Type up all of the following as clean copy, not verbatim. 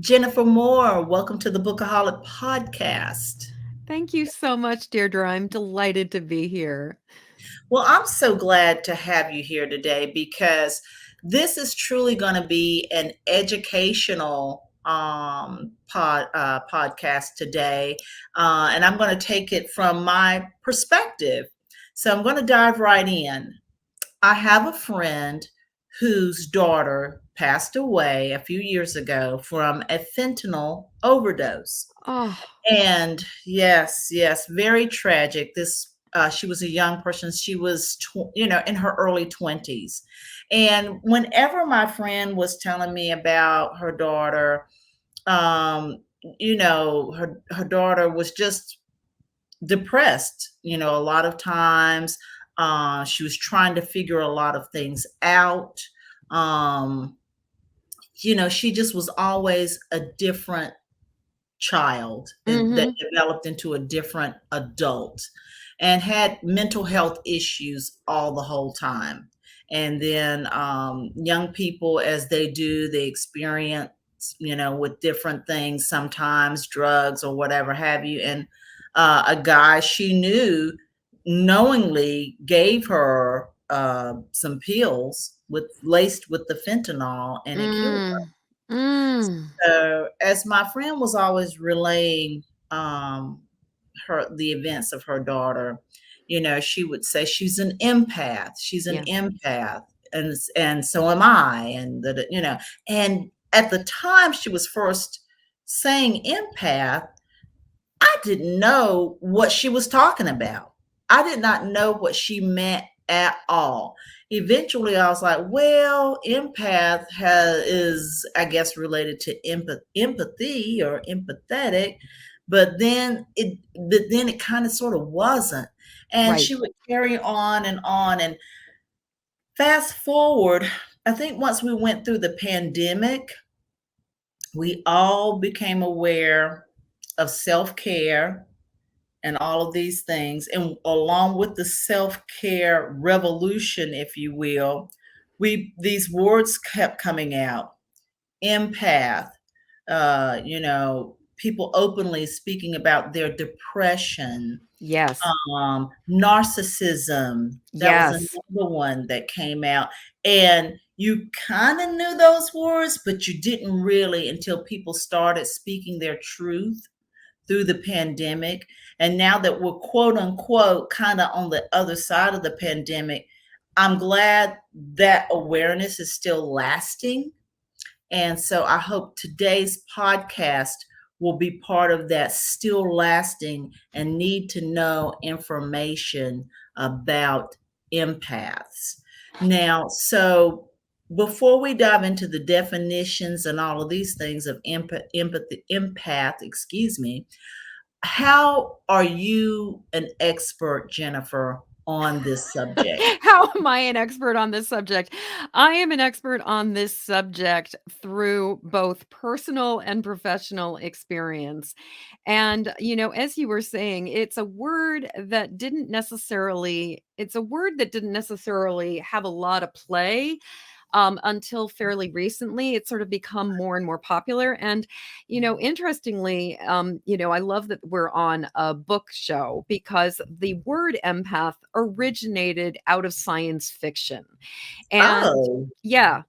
Jennifer Moore, welcome to the Bookaholic podcast. Thank you so much, Deirdre. I'm delighted to be here. Well, I'm so glad to have you here today because this is truly going to be an educational podcast today, and I'm going to take it from my perspective. So I'm going to dive right in. I have a friend whose daughter passed away a few years ago from a fentanyl overdose. Oh, And yes, yes, very tragic. She was a young person. She was, in her early 20s. And whenever my friend was telling me about her daughter, um, her daughter was just depressed. A lot of times, she was trying to figure a lot of things out. Um, she just was always a different child that hmm developed into a different adult and had mental health issues all the whole time. And then young people, as they do, they experience, with different things, sometimes drugs or whatever have you. And a guy she knew knowingly gave her some pills with laced with the fentanyl, and it killed her. Mm, mm. So, as my friend was always relaying the events of her daughter, she would say she's an empath. She's an Yeah. empath, and so am I. And and at the time she was first saying empath, I didn't know what she was talking about. I did not know what she meant at all. Eventually, I was like, well, is, I guess, related to empathy or empathetic, but then it kind of sort of wasn't. And Right. she would carry on and on. And fast forward, I think once we went through the pandemic, we all became aware of self care and all of these things. And along with the self-care revolution, if you will, we these words kept coming out. Empath, people openly speaking about their depression, Yes. narcissism. That was Yes. another one that came out. And you kind of knew those words, but you didn't really until people started speaking their truth through the pandemic. And now that we're quote unquote kind of on the other side of the pandemic, I'm glad that awareness is still lasting. And so I hope today's podcast will be part of that still lasting and need to know information about empaths. Now, so before we dive into the definitions and all of these things of empathy, empath, excuse me, how are you an expert, Jennifer, on this subject? How am I an expert on this subject? I am an expert on this subject through both personal and professional experience. And, as you were saying, it's a word that didn't necessarily have a lot of play until fairly recently. It's sort of become more and more popular. And, interestingly, I love that we're on a book show because the word empath originated out of science fiction. And Oh, yeah,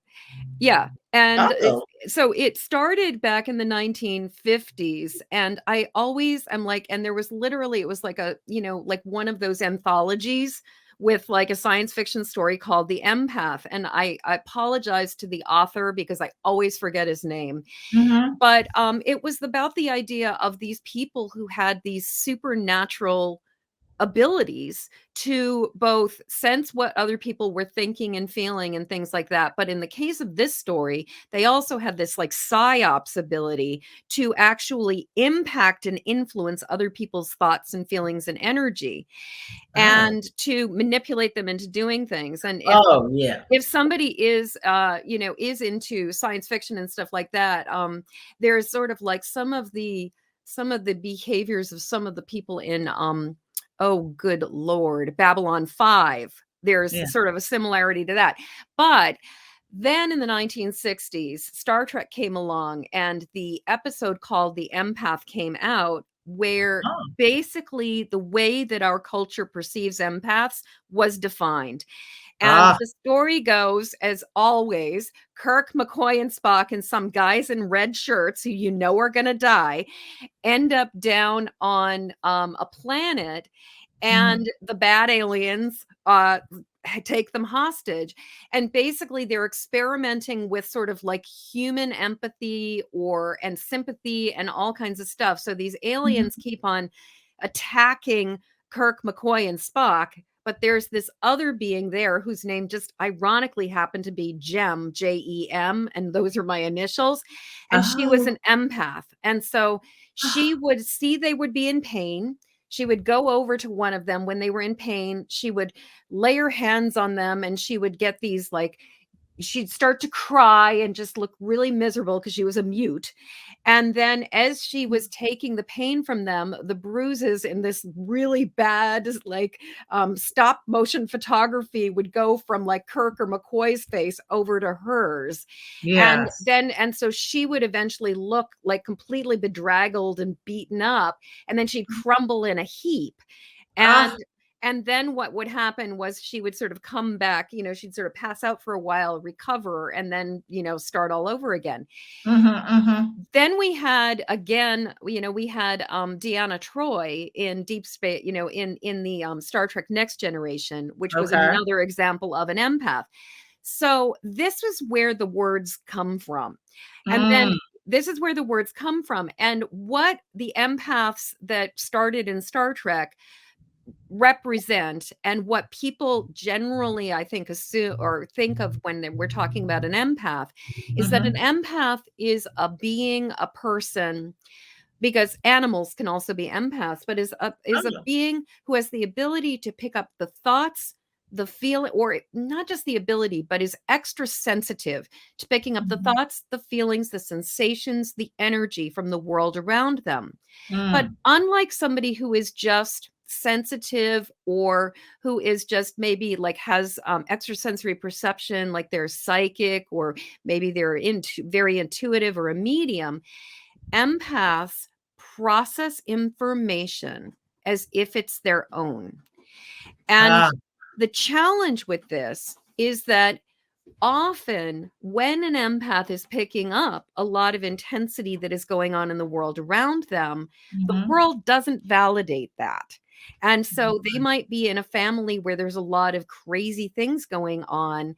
yeah. And oh, so it started back in the 1950s. And I always am like, and there was literally, it was like like one of those anthologies with like a science fiction story called The Empath. And I apologize to the author because I always forget his name. mhm. But it was about the idea of these people who had these supernatural abilities to both sense what other people were thinking and feeling and things like that. But in the case of this story, they also had this like psyops ability to actually impact and influence other people's thoughts and feelings and energy Oh, and to manipulate them into doing things. And oh, yeah. if somebody is into science fiction and stuff like that, there's sort of like some of the behaviors of some of the people in oh good lord, Babylon 5. There's Yeah. sort of a similarity to that. But Then in the 1960s, Star Trek came along and the episode called The Empath came out, where Oh. basically the way that our culture perceives empaths was defined. And Ah. the story goes, as always, Kirk, McCoy, and Spock and some guys in red shirts who you know are going to die end up down on a planet, Mhm. and the bad aliens take them hostage. And basically, they're experimenting with sort of like human empathy or and sympathy and all kinds of stuff. So these aliens Mhm. keep on attacking Kirk, McCoy, and Spock. But there's this other being there whose name just ironically happened to be Jem, Jem, and those are my initials. And she was Oh. an empath. And so she would see they would be in pain. She would go over to one of them when they were in pain. She would lay her hands on them and she would get these like, she'd start to cry and just look really miserable because she was a mute. And then as she was taking the pain from them, the bruises in this really bad, like stop motion photography would go from like Kirk or McCoy's face over to hers. And Yes. then, and so she would eventually look like completely bedraggled and beaten up. And then she'd crumble in a heap. And Ah. and then what would happen was she would sort of come back, she'd sort of pass out for a while, recover, and then, start all over again. Mhm, mhm. Then we had again, we had Deanna Troy in Deep Space, in the Star Trek Next Generation, which was Okay. another example of an empath. So this was where the words come from. And then Mm. this is where the words come from. And what the empaths that started in Star Trek represent, and what people generally, I think, assume or think of when we're talking about an empath, is that an Mhm. empath is a being, a person, because animals can also be empaths, but is a Oh. being who has the ability to pick up the thoughts, the feeling, or not just the ability, but is extra sensitive to picking up the Mhm. thoughts, the feelings, the sensations, the energy from the world around them. But Mm. unlike somebody who is just sensitive, or who is just maybe like has extrasensory perception, like they're psychic, or maybe they're very intuitive or a medium, empaths process information as if it's their own. And Ah. the challenge with this is that often when an empath is picking up a lot of intensity that is going on in the world around them, the Mhm. world doesn't validate that. And so they Mhm. might be in a family where there's a lot of crazy things going on.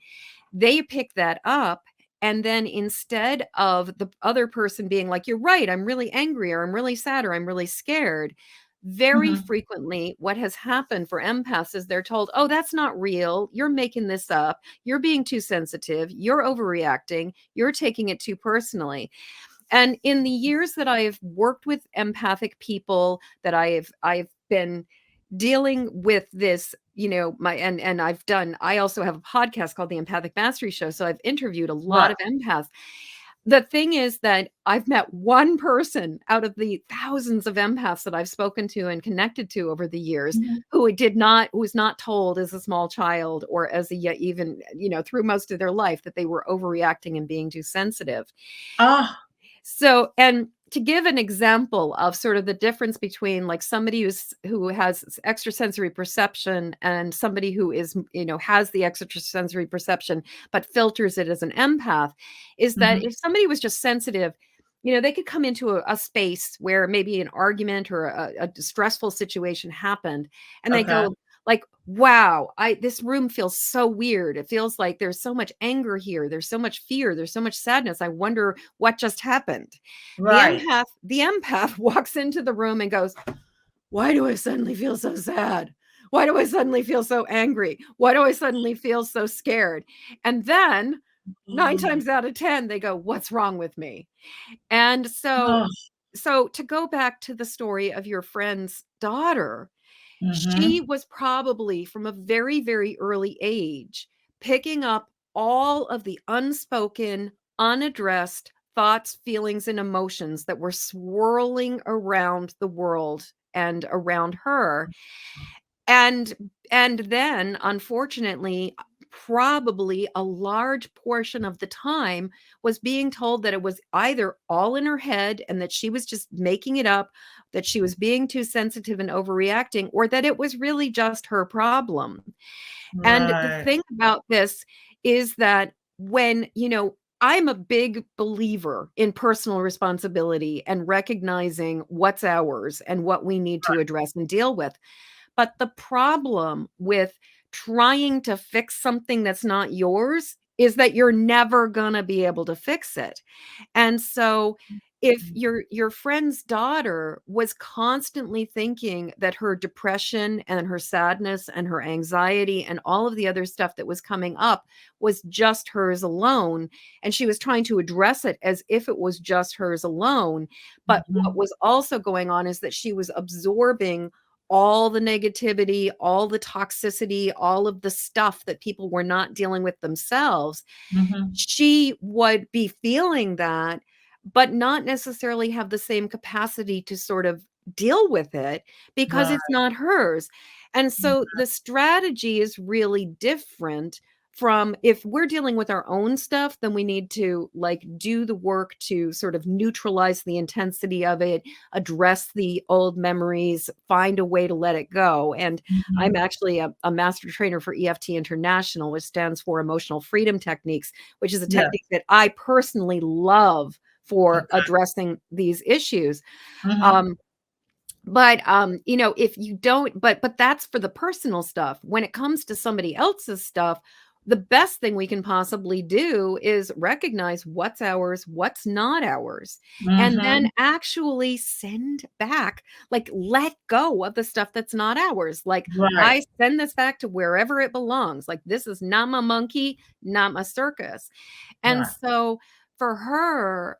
They pick that up. And then instead of the other person being like, you're right, I'm really angry, or I'm really sad, or I'm really scared, very Mhm. frequently what has happened for empaths is they're told, oh, that's not real. You're making this up. You're being too sensitive. You're overreacting. You're taking it too personally. And in the years that I've worked with empathic people, that I've been dealing with this, my and I also have a podcast called the Empathic Mastery Show. So I've interviewed a lot Right. of empaths. The thing is that I've met one person out of the thousands of empaths that I've spoken to and connected to over the years Mhm. who was not told as a small child or as even, through most of their life, that they were overreacting and being too sensitive. Ah. So, and to give an example of sort of the difference between like somebody who has extrasensory perception and somebody who is, has the extrasensory perception but filters it as an empath, is that Mhm. if somebody was just sensitive, they could come into a space where maybe an argument or a stressful situation happened, and they Okay. go like, wow, this room feels so weird. It feels like there's so much anger here. There's so much fear. There's so much sadness. I wonder what just happened. Right. The empath walks into the room and goes, why do I suddenly feel so sad? Why do I suddenly feel so angry? Why do I suddenly feel so scared? And then 9 Mm. times out of 10 they go, what's wrong with me? And Oh. so to go back to the story of your friend's daughter, she Mhm. was probably from a very, very early age picking up all of the unspoken, unaddressed thoughts, feelings, and emotions that were swirling around the world and around her. And then, unfortunately, probably a large portion of the time was being told that it was either all in her head and that she was just making it up, that she was being too sensitive and overreacting, or that it was really just her problem. And the Right. thing about this is that when, I'm a big believer in personal responsibility and recognizing what's ours and what we need to address and deal with. But the problem with trying to fix something that's not yours is that you're never gonna be able to fix it. And so if your friend's daughter was constantly thinking that her depression and her sadness and her anxiety and all of the other stuff that was coming up was just hers alone, and she was trying to address it as if it was just hers alone, but what Mhm. was also going on is that she was absorbing all the negativity, all the toxicity, all of the stuff that people were not dealing with themselves. Mhm. She would be feeling that, but not necessarily have the same capacity to sort of deal with it because Right. it's not hers. And so the strategy is really different from if we're dealing with our own stuff, then we need to like do the work to sort of neutralize the intensity of it, address the old memories, find a way to let it go. And I'm Mhm. actually a master trainer for EFT International, which stands for Emotional Freedom Techniques, which is a Yes. technique that I personally love for Okay. addressing these issues. Mhm. Um, if you don't, but that's for the personal stuff. When it comes to somebody else's stuff, the best thing we can possibly do is recognize what's ours, what's not ours, and then Mhm. actually send back, like let go of the stuff that's not ours. Like Right. I send this back to wherever it belongs. Like this is not my monkey, not my circus. And Right. so for her,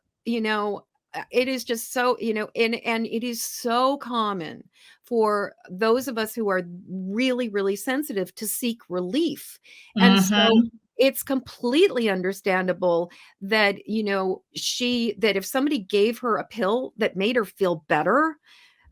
it is just so, and it is so common for those of us who are really, really sensitive to seek relief. And so Mhm. it's completely understandable that, that if somebody gave her a pill that made her feel better,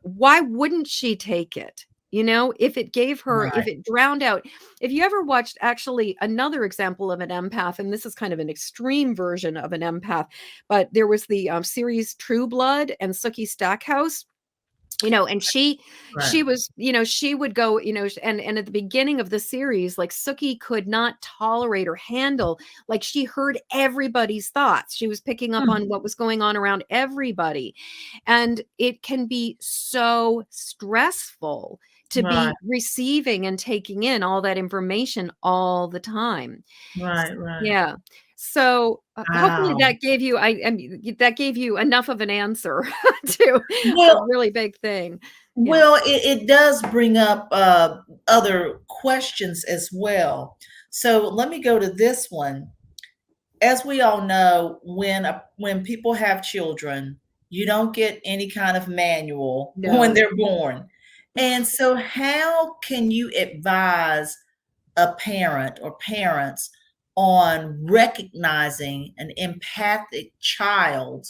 why wouldn't she take it? If it gave her, if Right. it drowned out. If you ever watched actually another example of an empath, and this is kind of an extreme version of an empath, but there was the series True Blood and Sookie Stackhouse. And she Right. was, she would go, and at the beginning of the series, like Sookie could not tolerate or handle, like she heard everybody's thoughts. She was picking up Hmm. on what was going on around everybody. And it can be so stressful to Right. be receiving and taking in all that information all the time. Right. Right. Yeah. So, hopefully Wow. that gave you I mean, that gave you enough of an answer to a Well, really big thing. Yeah. well, it does bring up other questions as well. So let me go to this one. As we all know, when people have children, you don't get any kind of manual when No. they're born. And so how can you advise a parent or parents on recognizing an empathic child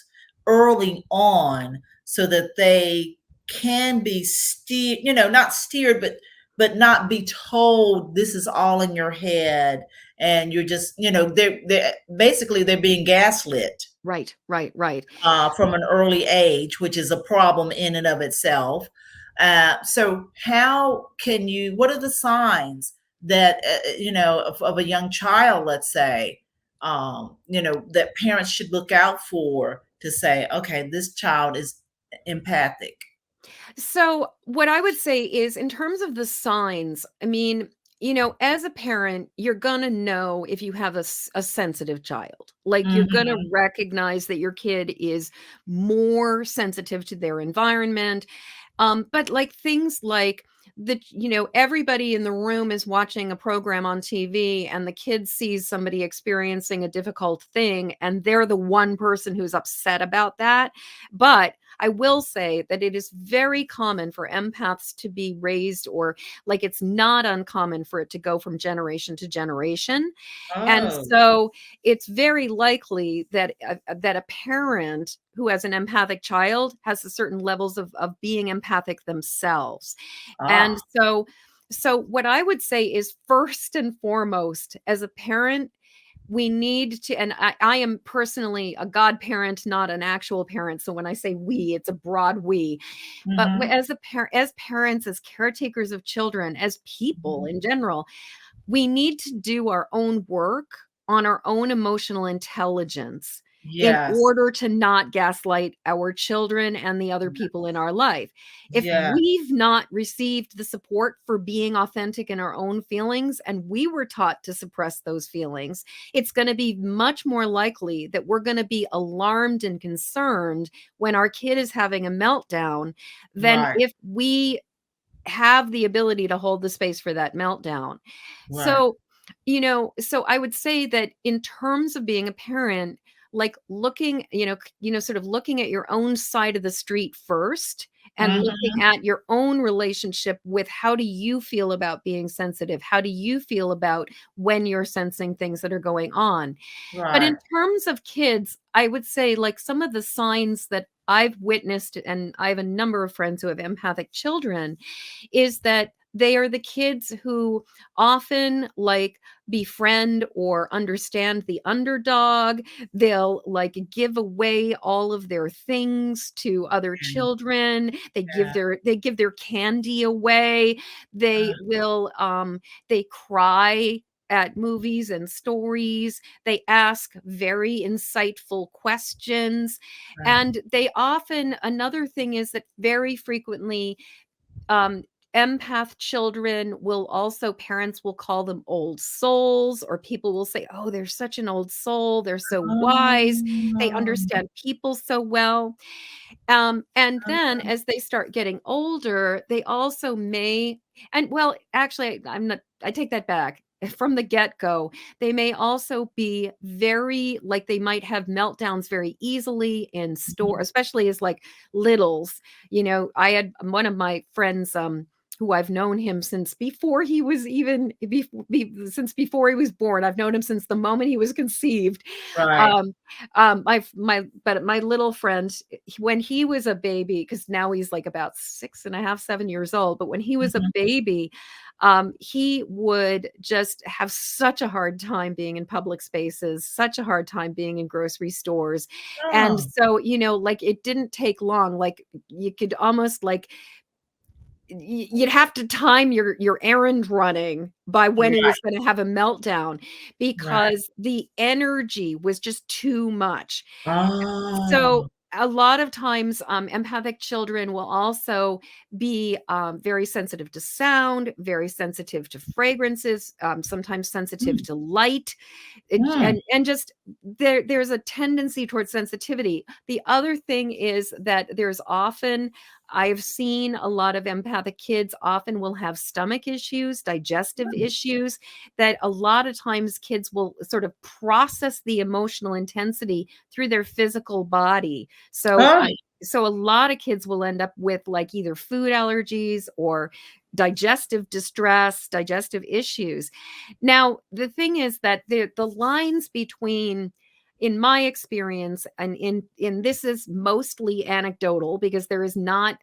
early on so that they can be steered, not steered, but not be told this is all in your head and you're just, they're basically they're being gaslit Right, right, right. from an early age, which is a problem in and of itself. So, how can you? What are the signs that of a young child, let's say, that parents should look out for to say, okay, this child is empathic. So, what I would say is in terms of the signs, I mean, as a parent, you're gonna know if you have a sensitive child. Like, you're gonna Hmm. recognize that your kid is more sensitive to their environment. But like things like everybody in the room is watching a program on TV and the kid sees somebody experiencing a difficult thing and they're the one person who's upset about that. But I will say that it is very common for empaths to be raised, or like it's not uncommon for it to go from generation to generation. And Oh, so it's very likely that that a parent who has an empathic child has a certain levels of being empathic themselves. And ah, so So what I would say is, first and foremost, as a parent, we need to, and I am personally a godparent, not an actual parent. So when I say we, it's a broad we. But Mhm. as as parents, as caretakers of children, as people Mhm. in general, we need to do our own work on our own emotional intelligence in Yes. order to not gaslight our children and the other people in our life. If Yeah. we've not received the support for being authentic in our own feelings and we were taught to suppress those feelings, it's going to be much more likely that we're going to be alarmed and concerned when our kid is having a meltdown than Right. if we have the ability to hold the space for that meltdown. Right. So, so I would say that in terms of being a parent, like looking, sort of looking at your own side of the street first and looking Mhm. at your own relationship with, how do you feel about being sensitive? How do you feel about when you're sensing things that are going on? But Right. in terms of kids, I would say, like, some of the signs that I've witnessed, and I have a number of friends who have empathic children, is that they are the kids who often like befriend or understand the underdog. They'll like give away all of their things to other Yeah. children. Yeah. They give their candy away. They will they cry at movies and stories. They ask very insightful questions. Right. And they often, another thing is that very frequently, um, empath children will also, parents will call them old souls, or people will say, oh, they're such an old soul. They're so wise. They Oh. understand people so well. And then as they start getting older, they also may, and well, actually, I'm not, I take that back. From the get go, they may also be very, like, they might have meltdowns very easily in store, Mhm. especially as like littles. I had one of my friends, who I've known him since before he was even, since before he was born. I've known him since the moment he was conceived. Right. Um, my little friend, when he was a baby, because now he's like about 6.5, 7 years old, but when he was a Mhm. baby, he would just have such a hard time being in public spaces, such a hard time being in grocery stores. And Oh. so, like, it didn't take long. Like, you could almost like, you'd have to time your errand running by when he Right. was going to have a meltdown, Right. because the energy was just too much. Oh. So a lot of times, empathic children will also be very sensitive to sound, very sensitive to fragrances, sometimes sensitive Mm. to light. Mm. And just, there's a tendency towards sensitivity. The other thing is that there's often, I've seen a lot of empathic kids often will have stomach issues, digestive Mm. issues, that a lot of times kids will sort of process the emotional intensity through their physical body. Oh. So a lot of kids will end up with like either food allergies or digestive distress, digestive issues. Now, the thing is that the lines between, in my experience, and in this is mostly anecdotal, because there is not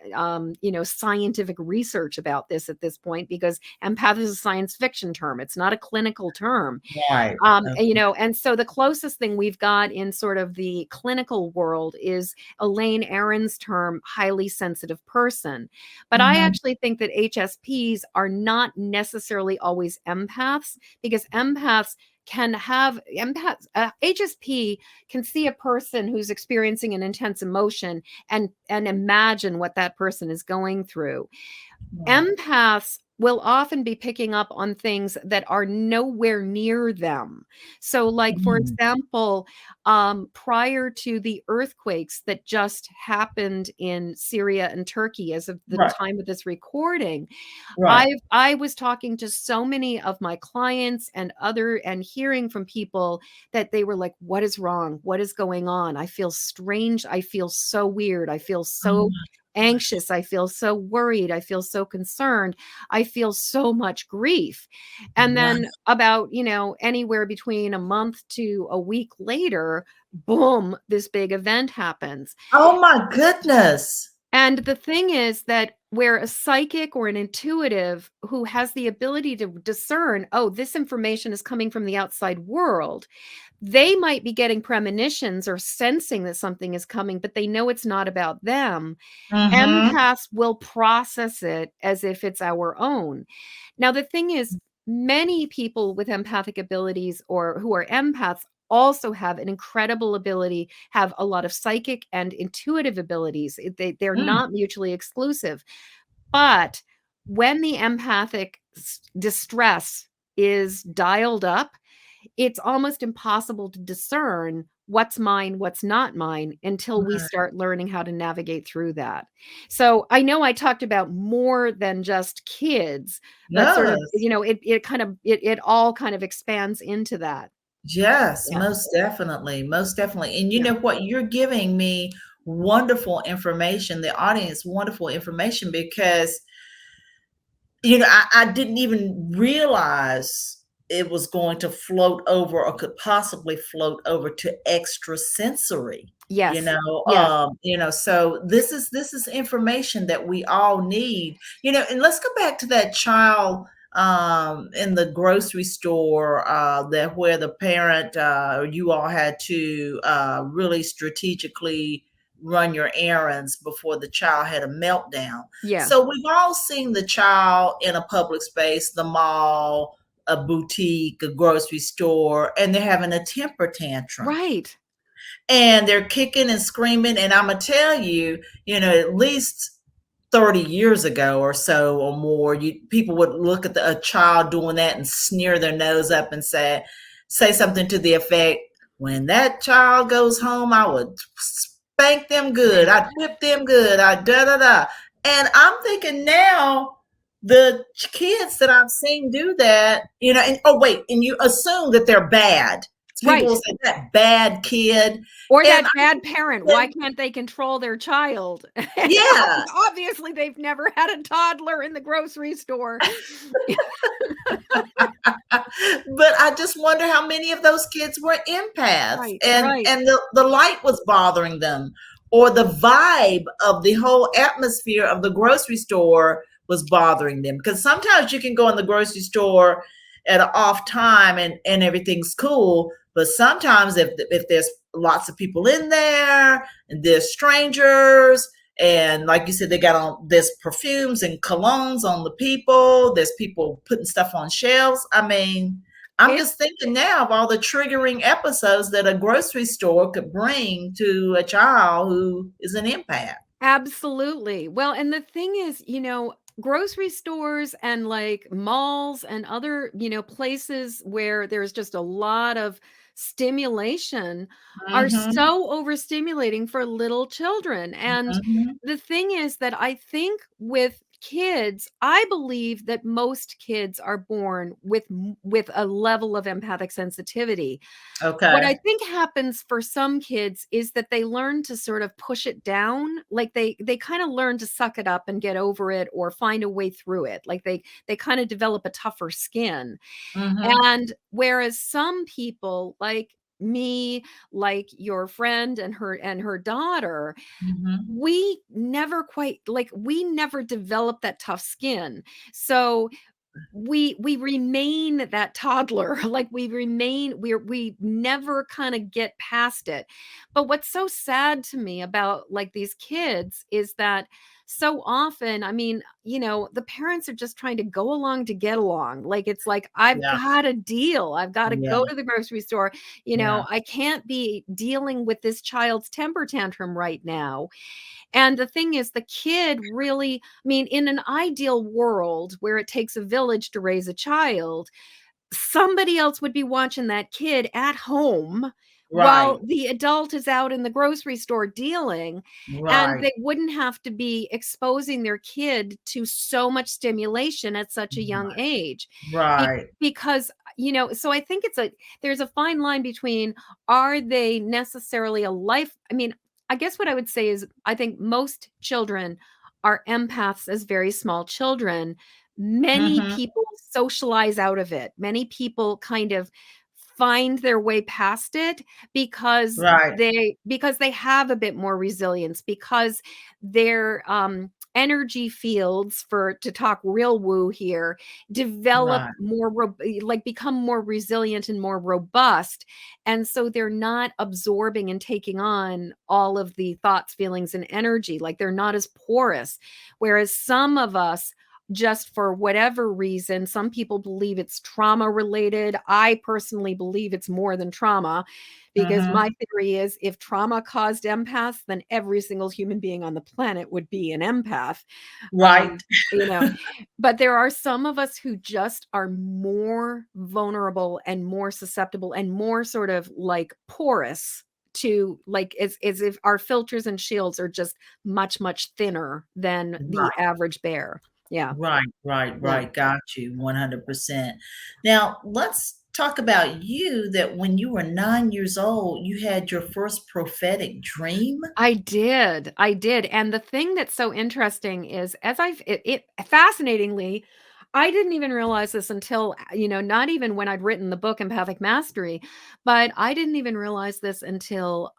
scientific research about this at this point, because empath is a science fiction term. It's not a clinical term. Right. Okay. And so the closest thing we've got in sort of the clinical world is Elaine Aron's term, highly sensitive person. But I Mhm. actually think that HSPs are not necessarily always empaths, because HSP can see a person who's experiencing an intense emotion and imagine what that person is going through. Right. Empaths will often be picking up on things that are nowhere near them. So, like, for Mm. example, prior to the earthquakes that just happened in Syria and Turkey, as of the Right. time of this recording, Right. I was talking to so many of my clients and hearing from people that they were like, "What is wrong? What is going on? I feel strange. I feel so weird. I feel Oh so my gosh. anxious. I feel so worried. I feel so concerned. I feel so much grief." And Right. then about, anywhere between a month to a week later, boom, this big event happens. Oh my goodness. And the thing is that where a psychic or an intuitive who has the ability to discern, oh, this information is coming from the outside world, they might be getting premonitions or sensing that something is coming, but they know it's not about them. Mhm. Empaths will process it as if it's our own. Now, the thing is, many people with empathic abilities or who are empaths also have an incredible ability, have a lot of psychic and intuitive abilities. They're Mm. not mutually exclusive. But when the empathic distress is dialed up, it's almost impossible to discern what's mine, what's not mine until we Right. start learning how to navigate through that. So I know I talked about more than just kids, but sort of, Yes. it all kind of expands into that. Yes, Yeah. most definitely, most definitely. And you Yeah. know what? You're giving me wonderful information, the audience wonderful information because I didn't even realize it was going to float over or could possibly float over to extrasensory, Yes. Yes. so this is information that we all need, and let's go back to that child in the grocery store that where the parent you all had to really strategically run your errands before the child had a meltdown. Yeah. So we've all seen the child in a public space, the mall, a boutique, a grocery store, and they're having a temper tantrum. Right. And they're kicking and screaming. And I'm going to tell you, at least 30 years ago or so or more, people would look at a child doing that and sneer their nose up and say something to the effect, when that child goes home, I would spank them good. I'd whip them good. I da da da. And I'm thinking now, the kids that I've seen do that, and oh wait, and you assume that they're bad. So people Right. will say that bad kid. Or And that bad parent, why can't they control their child? yeah, Obviously, they've never had a toddler in the grocery store. but I just wonder how many of those kids were empaths Right, and right. and the light was bothering them, or the vibe of the whole atmosphere of the grocery store was bothering them, because sometimes you can go in the grocery store at an off time and everything's cool, but sometimes if there's lots of people in there and there's strangers, and like you said, they got on, there's perfumes and colognes on the people, there's people putting stuff on shelves. I mean, I'm It just thinking now of all the triggering episodes that a grocery store could bring to a child who is an empath. absolutely. Well, and the thing is, grocery stores and like malls and other, places where there's just a lot of stimulation are Mhm, so overstimulating for little children. And mhm. the thing is that I think with kids, I believe that most kids are born with a level of empathic sensitivity. What I Okay. think happens for some kids is that they learn to sort of push it down, like they kinda learn to suck it up and get over it or find a way through it, like they kinda develop a tougher skin, Mhm, and whereas some people, like me, like your friend and her daughter, mhm. we never developed that tough skin, so we remain that toddler, like we never kind of get past it. But what's so sad to me about like these kids is that so often, I mean, the parents are just trying to go along to get along. Like it's like I've Yeah, got a deal, I've got to yeah, go to the grocery store, yeah. I can't be dealing with this child's temper tantrum right now. And the thing is, the kid really, I mean, in an ideal world where it takes a village to raise a child, somebody else would be watching that kid at home while Right, the adult is out in the grocery store dealing, and right, they wouldn't have to be exposing their kid to so much stimulation at such a young right, age. right. Because, so I think there's a fine line between, are they necessarily a life, I mean, I guess what I would say is I think most children are empaths as very small children. Many Mhm. people socialize out of it. Many people kind of find their way past it because Right. they have a bit more resilience, because they're energy fields, for to talk real woo here, develop Right. more like become more resilient and more robust, and so they're not absorbing and taking on all of the thoughts, feelings, and energy. Like, they're not as porous, whereas some of us, just for whatever reason, some people believe it's trauma related. I personally believe it's more than trauma, because Mhm. my theory is, if trauma caused empaths, then every single human being on the planet would be an empath. Right. Um, you know, but there are some of us who just are more vulnerable and more susceptible and more sort of like porous to, like, as if our filters and shields are just much thinner than the Right. average bear. Yeah. Right, right, Yeah. right. Got you 100%. Now, let's talk about you that when you were 9 years old, you had your first prophetic dream? I did, and the thing that's so interesting is, as it fascinatingly, I didn't even realize this until, not even when I'd written the book Empathic Mastery, but I didn't even realize this until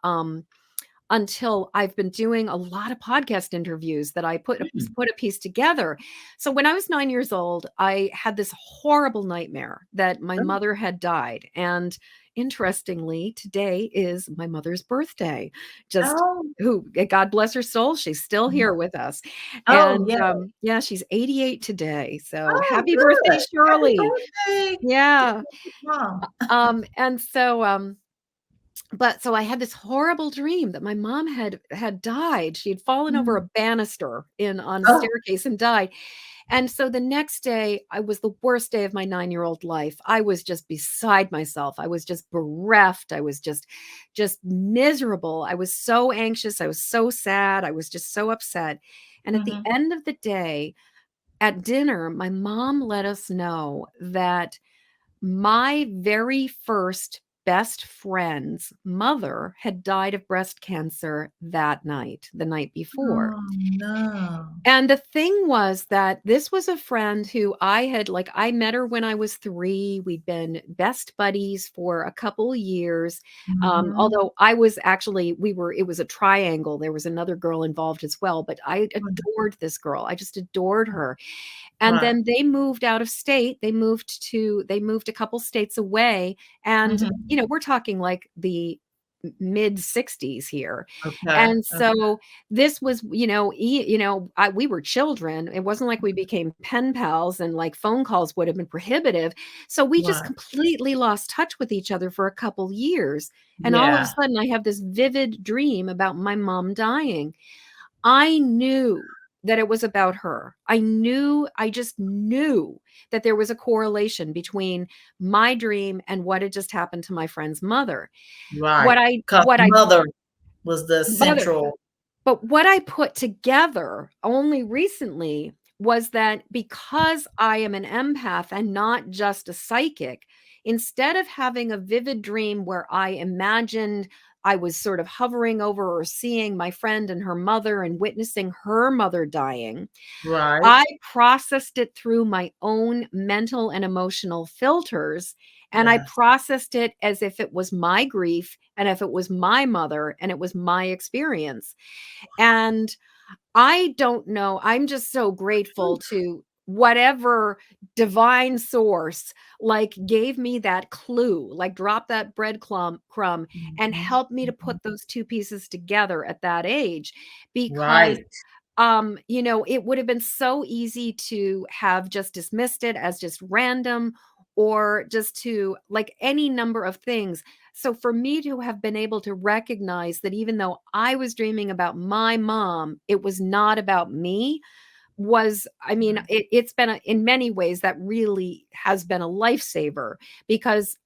I've been doing a lot of podcast interviews that I Mm. put a piece together. So when I was 9 years old, I had this horrible nightmare that my Oh, mother had died, and interestingly, today is my mother's birthday. Just oh, who God bless her soul, she's still here with us. oh, And, yeah. yeah, she's 88 today. So Oh, happy birthday, good. Happy Shirley. birthday to Yeah. your mom. And so, but so I had this horrible dream that my mom had died. She had fallen over Mm. a banister in on a Oh, staircase and died. And so the next day, I was the worst day of my 9-year-old life. I was just beside myself. I was just bereft. I was just miserable. I was so anxious. I was so sad. I was just so upset. And at the mhm. end of the day, at dinner, my mom let us know that my very first best friend's mother had died of breast cancer that night, the night before. Oh, no. And the thing was that this was a friend who I met her when I was 3. We'd been best buddies for a couple years. Mhm. Although I was actually, it was a triangle. There was another girl involved as well, but I adored this girl. I just adored her. And Right. then they moved out of state. They moved a couple states away, and, Mhm. we're talking like the mid '60s here. Okay. And so this was, we were children. It wasn't like we became pen pals and, like, phone calls would have been prohibitive. So we just Right. completely lost touch with each other for a couple years. And all of a Yeah. sudden I have this vivid dream about my mom dying. I knew that it was about her. I just knew that there was a correlation between my dream and what had just happened to my friend's mother. Right. 'Cause What I mother was the mother central. but what I put together only recently was that, because I am an empath and not just a psychic, instead of having a vivid dream where I imagined I was sort of hovering over or seeing my friend and her mother and witnessing her mother dying, Right. I processed it through my own mental and emotional filters, and I Yes. processed it as if it was my grief and if it was my mother and it was my experience. And I don't know, I'm just so grateful to whatever divine source, like, gave me that clue, like, dropped that crumb and Mhm. helped me to Mhm. put those 2 pieces together at that age, because Right. it would have been so easy to have just dismissed it as just random, or just to, like, any number of things. So for me to have been able to recognize that even though I was dreaming about my mom, it was not about me, was, I mean, it's been in many ways that really has been a lifesaver, because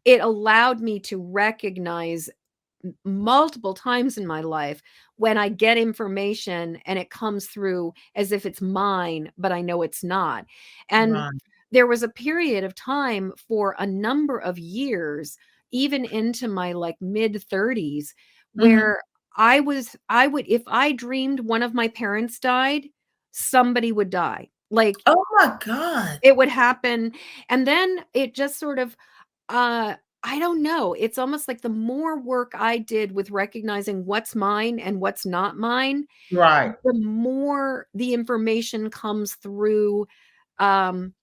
it allowed me to recognize multiple times in my life when I get information and it comes through as if it's mine, but I know it's not. And Right. there was a period of time for a number of years, even into my, like, mid 30s, Mhm. where I would, if I dreamed one of my parents died, somebody would die. Like, Oh my god. it would happen. And then it just sort of, uh I don't know. It's almost like the more work I did with recognizing what's mine and what's not mine, Right. the more the information comes through, um,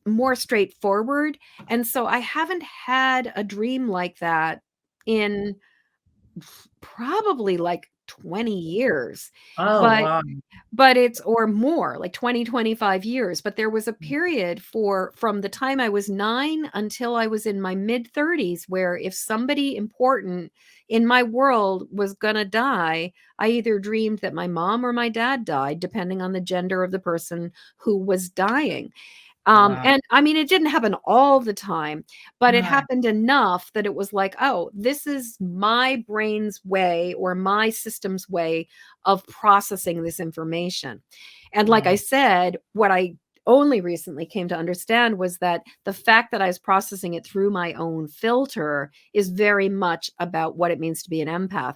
more straightforward. And so I haven't had a dream like that in probably like 20 years. Oh, But wow. it's or more, like 20, 25 years, but there was a period from the time I was 9 until I was in my mid-30s where if somebody important in my world was gonna die, I either dreamed that my mom or my dad died, depending on the gender of the person who was dying. Wow. And I mean, it didn't happen all the time, but it Right. happened enough that it was like, oh, this is my brain's way or my system's way of processing this information. And like I Wow. said, what I only recently came to understand was that the fact that I was processing it through my own filter is very much about what it means to be an empath.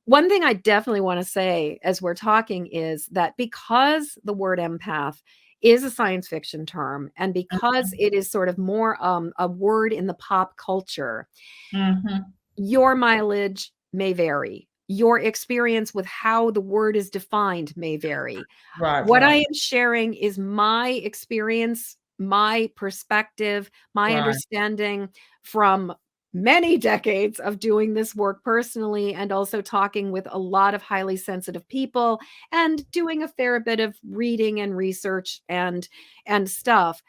One thing I definitely want to say as we're talking is that because the word empath is a science fiction term and because it is sort of more a word in the pop culture, Mhm. your mileage may vary. Your experience with how the word is defined may vary. Right, What I right, am sharing is my experience, my perspective, my right. understanding from many decades of doing this work personally and also talking with a lot of highly sensitive people and doing a fair bit of reading and research and stuff.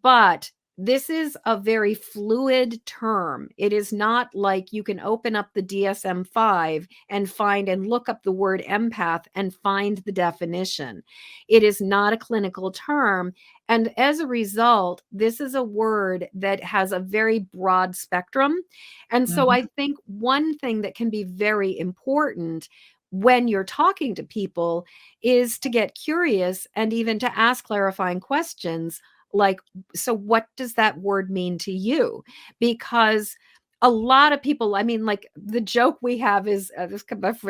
But this is a very fluid term. It is not like you can open up the DSM-5 and find and look up the word empath and find the definition. It is not a clinical term. And as a result, this is a word that has a very broad spectrum. And so I Mhm. think one thing that can be very important when you're talking to people is to get curious and even to ask clarifying questions like, so what does that word mean to you? Because a lot of people, I mean, like the joke we have is a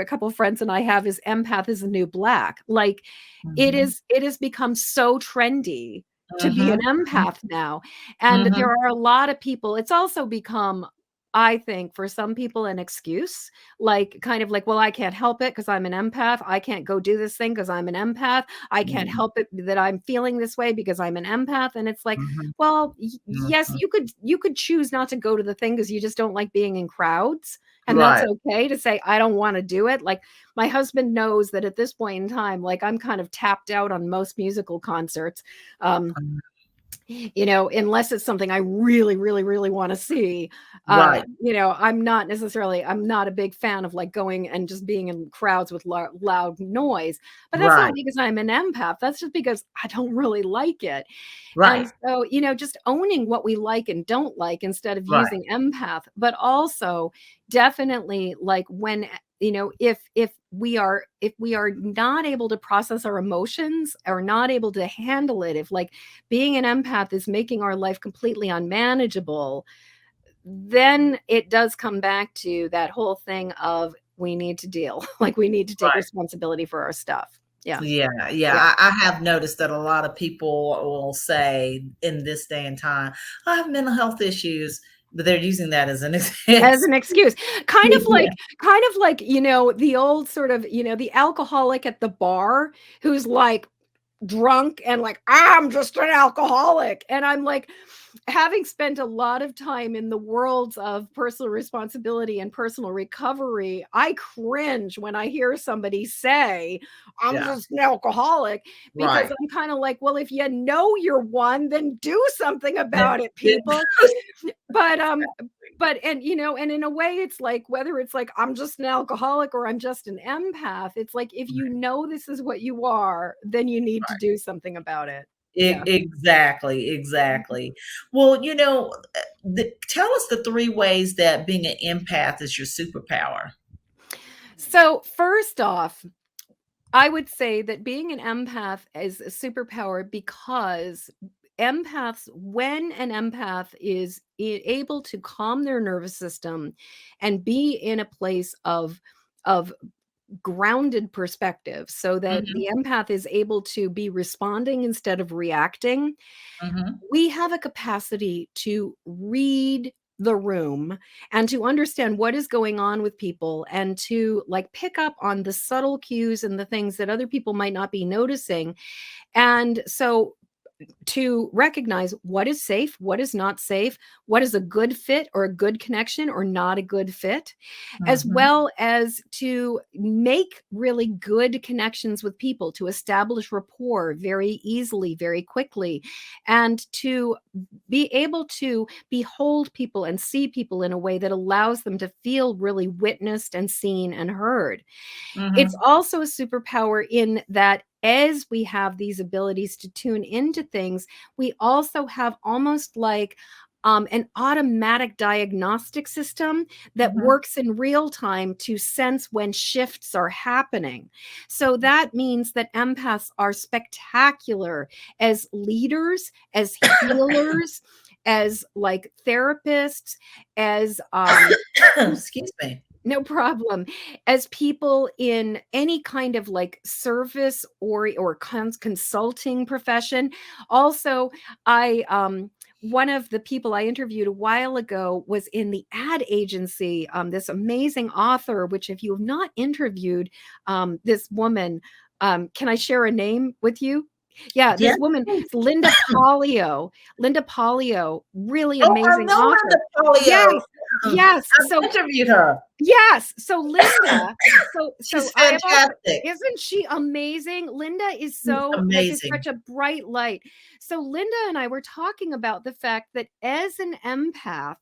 couple of friends and I have is empath is the new black. Like Mhm. it has become so trendy to be an Mhm. empath now. And there Mhm. are a lot of people, it's also become, I think, for some people, an excuse, like kind of like, well, I can't help it because I'm an empath. I can't go do this thing because I'm an empath. I can't Mhm. help it that I'm feeling this way because I'm an empath. And it's like, Mhm. well, yes, Mhm. you could choose not to go to the thing because you just don't like being in crowds. And that's Right. okay to say, I don't want to do it. Like my husband knows that at this point in time, like I'm kind of tapped out on most musical concerts. Um, Mhm. unless it's something I really, really, really want to see. Right. I'm not a big fan of like going and just being in crowds with loud noise. But that's not Right. because I'm an empath. That's just because I don't really like it. And Right. so, just owning what we like and don't like instead of Right. using empath, but also definitely like when if we are not able to process our emotions or not able to handle it, if like being an empath is making our life completely unmanageable, then it does come back to that whole thing of we need to deal, like we need to take Right. responsibility for our stuff. Yeah. Yeah, yeah. Yeah. I have noticed that a lot of people will say in this day and time, I have mental health issues, but they're using that as an As excuse. an excuse. Yeah. Kind of like, the old sort of, the alcoholic at the bar who's like drunk and like, I'm just an alcoholic. And I'm like, having spent a lot of time in the worlds of personal responsibility and personal recovery, I cringe when I hear somebody say, I'm Yeah. just an alcoholic, because Right. I'm kind of like, well, if you know you're one, then do something And about it, then people. But and and in a way it's like whether it's like I'm just an alcoholic or I'm just an empath, it's like if you know this is what you are, then you need to do something about it. Yeah. Exactly, exactly. Well, tell us the 3 ways that being an empath is your superpower. So first off, I would say that being an empath is a superpower because when an empath is able to calm their nervous system and be in a place of grounded perspective so that Mhm, the empath is able to be responding instead of reacting, mhm, we have a capacity to read the room and to understand what is going on with people and to like pick up on the subtle cues and the things that other people might not be noticing. And so to recognize what is safe, what is not safe, what is a good fit or a good connection or not a good fit, as Mhm. well as to make really good connections with people, to establish rapport very easily, very quickly, and to be able to behold people and see people in a way that allows them to feel really witnessed and seen and heard. It's Mhm. also a superpower in that as we have these abilities to tune into things, we also have almost like an automatic diagnostic system that Mhm. works in real time to sense when shifts are happening. So that means that empaths are spectacular as leaders, as healers, as like therapists, as Excuse me. no problem. As people in any kind of like service or consulting profession. Also, I one of the people I interviewed a while ago was in the ad agency. This amazing author, which if you have not interviewed this woman, can I share a name with you? Yeah, Yes, this woman, please. it's Linda Polio. Linda Polio, really Oh, I amazing know author. Linda Polio. Yes, yes. I've interviewed her. Yes. So Linda, so She's I have also, fantastic. isn't she amazing? Linda is She's so like is amazing. such a bright light. So Linda and I were talking about the fact that as an empath,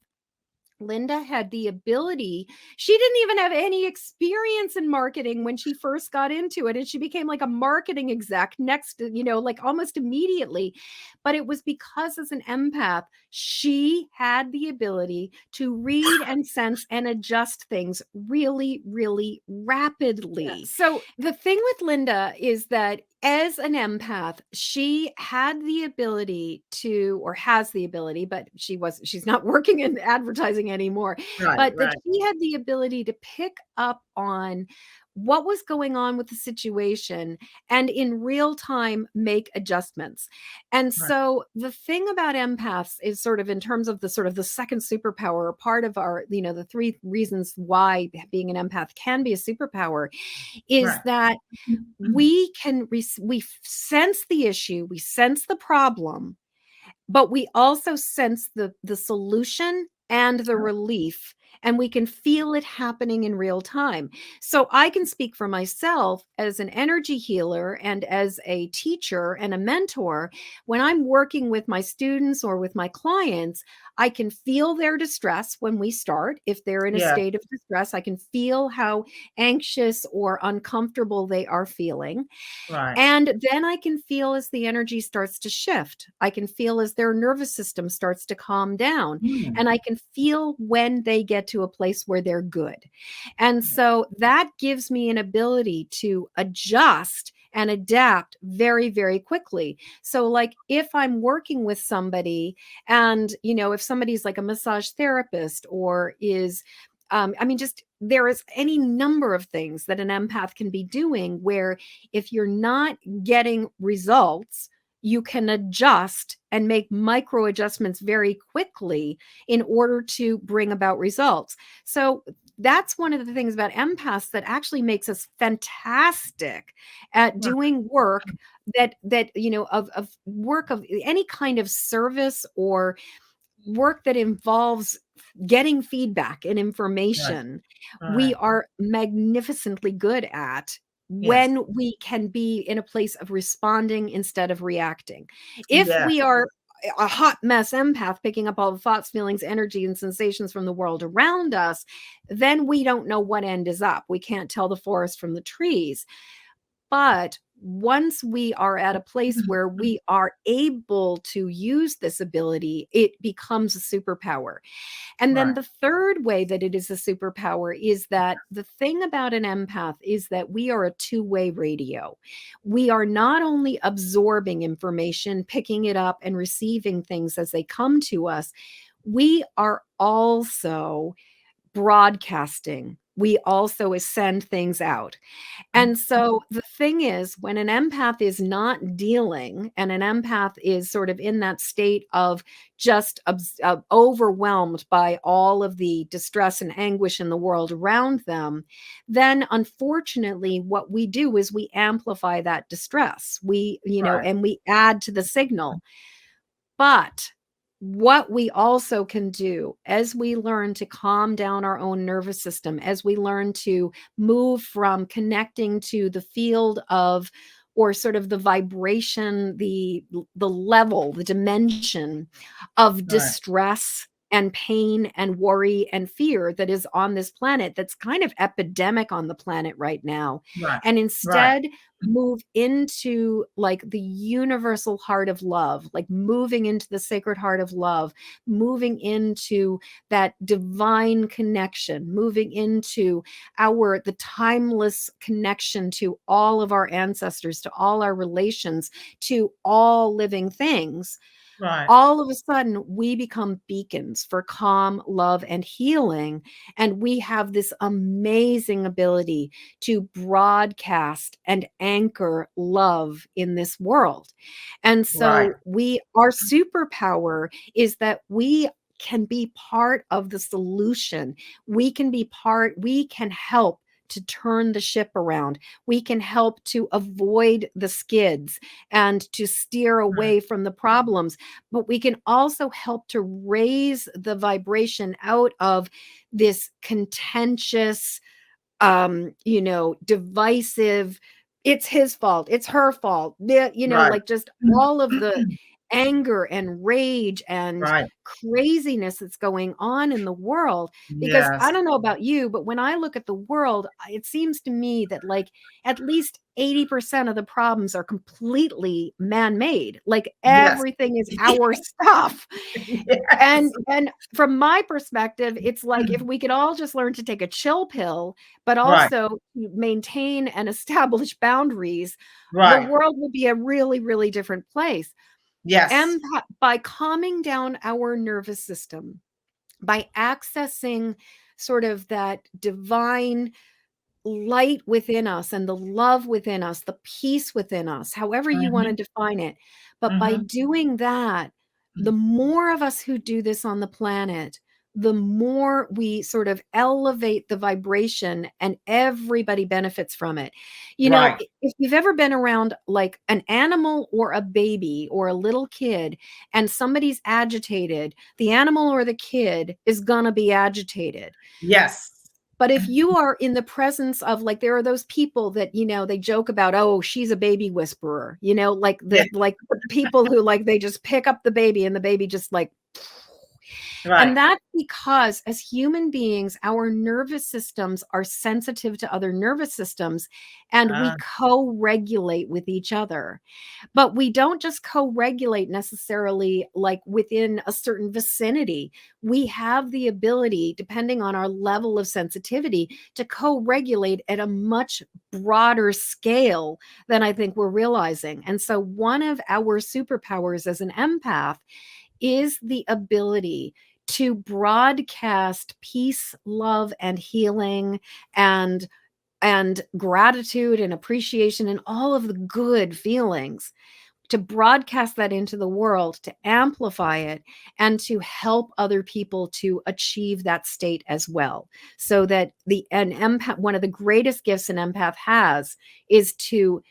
Linda had the ability. She didn't even have any experience in marketing when she first got into it. And she became like a marketing exec next, like almost immediately. But it was because as an empath, she had the ability to read and sense and adjust things really, really rapidly. Yes. So the thing with Linda is that as an empath, she had the ability to, or has the ability, but she's not working in advertising anymore, Right, but that right, she had the ability to pick up on what was going on with the situation and in real time make adjustments. And right, so the thing about empaths is sort of in terms of the sort of the second superpower, or part of our, the three reasons why being an empath can be a superpower, is right. that Mhm. we sense the issue, we sense the problem, but we also sense the solution and the relief, and we can feel it happening in real time. So I can speak for myself as an energy healer and as a teacher and a mentor. When I'm working with my students or with my clients, I can feel their distress when we start. If they're in a Yeah, state of distress, I can feel how anxious or uncomfortable they are feeling. right. And then I can feel as the energy starts to shift. I can feel as their nervous system starts to calm down. Mm. And I can feel when they get to a place where they're good. And so that gives me an ability to adjust and adapt very, very quickly. So, like, if I'm working with somebody and, if somebody's like a massage therapist or is, I mean, just there is any number of things that an empath can be doing where if you're not getting results, you can adjust and make micro adjustments very quickly in order to bring about results. So that's one of the things about empaths that actually makes us fantastic at Right. doing work that of work of any kind of service or work that involves getting feedback and Right. information. We Right. are magnificently good at Yes. when we can be in a place of responding instead of reacting. If Yes. we are a hot mess empath picking up all the thoughts, feelings, energy, and sensations from the world around us, then we don't know what end is up. We can't tell the forest from the trees. But once we are at a place where we are able to use this ability, it becomes a superpower. And then Right. the third way that it is a superpower is that the thing about an empath is that we are a two-way radio. We are not only absorbing information, picking it up, and receiving things as they come to us, we are also broadcasting we also send things out. And so the thing is, when an empath is not dealing, and an empath is sort of in that state of just overwhelmed by all of the distress and anguish in the world around them, then unfortunately, what we do is we amplify that distress. Right. And we add to the signal. But what we also can do as we learn to calm down our own nervous system, as we learn to move from connecting to the field of, or sort of the vibration, the level, the dimension of Right. distress and pain and worry and fear that is on this planet, that's kind of epidemic on the planet right now, Right. and Right. instead move into like the universal heart of love, like moving into the sacred heart of love, moving into that divine connection, moving into the timeless connection to all of our ancestors, to all our relations, to all living things. Right. All of a sudden we become beacons for calm, love, and healing. And we have this amazing ability to broadcast and anchor love in this world. And Right. so our superpower is that we can be part of the solution. We can help to turn the ship around. We can help to avoid the skids and to steer Right. away from the problems, but we can also help to raise the vibration out of this contentious, divisive, it's his fault, it's her fault, Right. like just all of the anger and rage and Right. craziness that's going on in the world. Because I Yes. don't know about you, but when I look at the world, it seems to me that like at least 80% of the problems are completely man-made. Like Yes. everything is our stuff. Yes. And from my perspective, it's like if we could all just learn to take a chill pill, but Right. also maintain and establish boundaries, the Right. world would be a really, really different place. Yes. And by calming down our nervous system, by accessing sort of that divine light within us and the love within us, the peace within us, however you want to Mhm. define it. But by Mhm. doing that, the more of us who do this on the planet, the more we sort of elevate the vibration and everybody benefits from it. Right. If you've ever been around like an animal or a baby or a little kid and somebody's agitated, the animal or the kid is going to be agitated. Yes. But if you are in the presence of like there are those people that, they joke about, "Oh, she's a baby whisperer," Yeah. like the people who like they just pick up the baby and the baby just like. Right. And that's because as human beings, our nervous systems are sensitive to other nervous systems and Ah, we co-regulate with each other. But we don't just co-regulate necessarily like within a certain vicinity. We have the ability, depending on our level of sensitivity, to co-regulate at a much broader scale than I think we're realizing. And so one of our superpowers as an empath is the ability to broadcast peace, love, and healing and gratitude and appreciation and all of the good feelings, to broadcast that into the world, to amplify it, and to help other people to achieve that state as well. So that an empath, one of the greatest gifts an empath has is to